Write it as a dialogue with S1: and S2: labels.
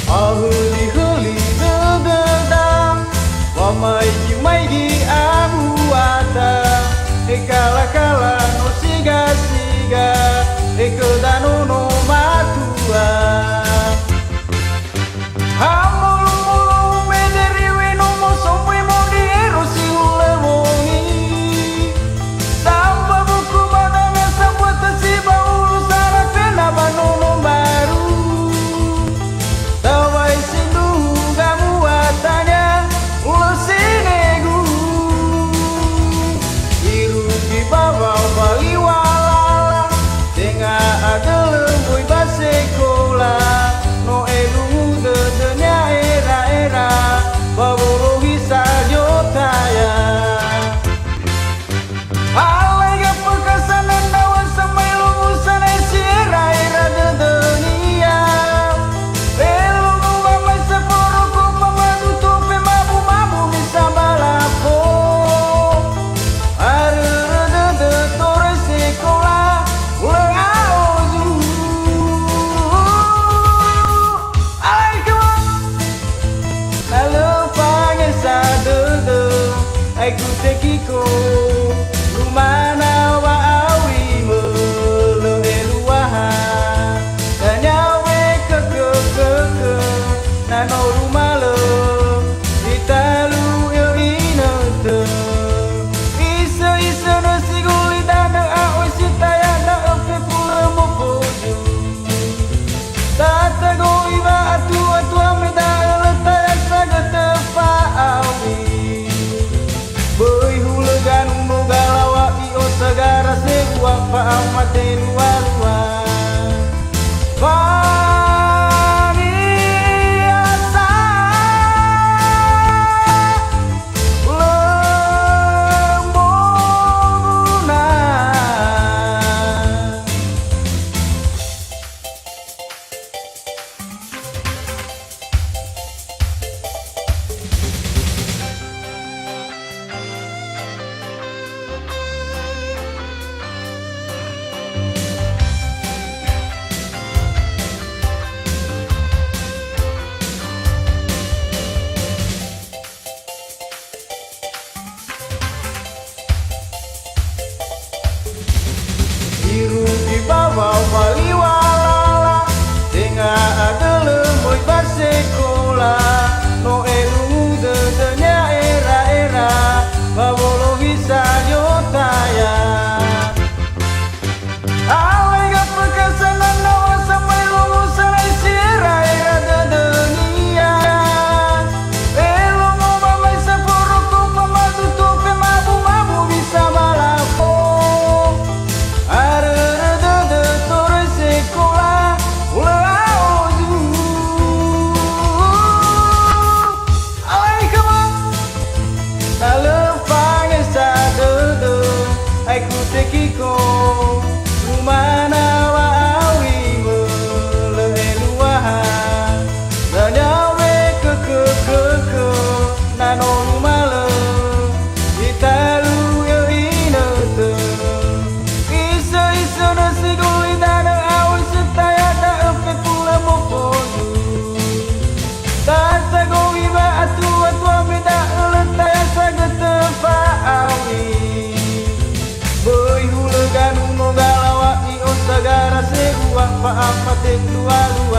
S1: Ahuli-huli dededang Wamai jumaigi abuata Ekala-kala no siga-siga Ekodano no matua Hamulu-mulu mederiwe no mosomwe modi erosi ulewongi Samba buku badanga samba tasiba ulu sana pena banono baru Tawai sindu gamu watanya ulo sinegu Iru di bawah bali walala Tengah ada lembui basekola No elu dedenya era-era Babologi sajotaya Alaiga pekasanan dawan sampai lulusan esi era-era dedenia Elu ngubamai seporoku pemadu tope mabu-mabu bisa balapo Ada dede tore sekolah ulang aozu Alaikum Nalepange sa dede Aiku tekiko Rumana wa awi mele eluaha Danyawe ke Nano rumale Italu yo inete Isa nasi guli dada aoi sitaya da oke pula mopoju Tata goi va atua meda letaya saga tepa awi Boi hulagan uno galawa io segara segua pa amate lua-lua Vaniasa lembona Biru di bawah bali walala Tengah ada lembui basekolah No elu dedenya era-era Babologi sajotaya Alaiga pekasanan dawan sampai lulusan esi era-era dedenia Elu ngubamai seporoku pemadu tope mabu-mabu bisa balapo Ada dede tore sekolah ulang aozu Alaikum Nalepange sa dede Aiku tekiko Rumana wa awi mele eluaha Danyawe ke Nano rumale Italu yo inete Isa nasi guli dada aoi setaya da oke pula mopoju Tata goi va atua meda letaya saga tepa awi Boi hulagan uno galawa io segara segua pa amate lua-lua